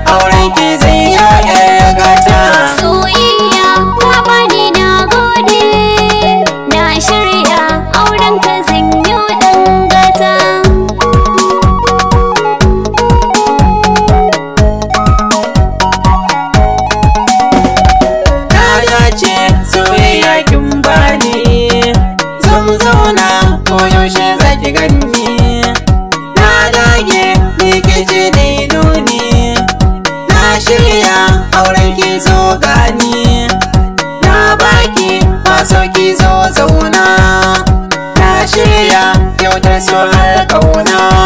auren ki zai ya gata. Soyayya ka bani na gode, na shirya auren ka zan yi dan gata. Na dace soyayya kin bani, zan zauna koyaushe zaki ganni. Na dage ni kici ne nuni, na shirya auren ki zo gani. Na baki maso ki zo zauna, na shirya yau ta so har ƙauna.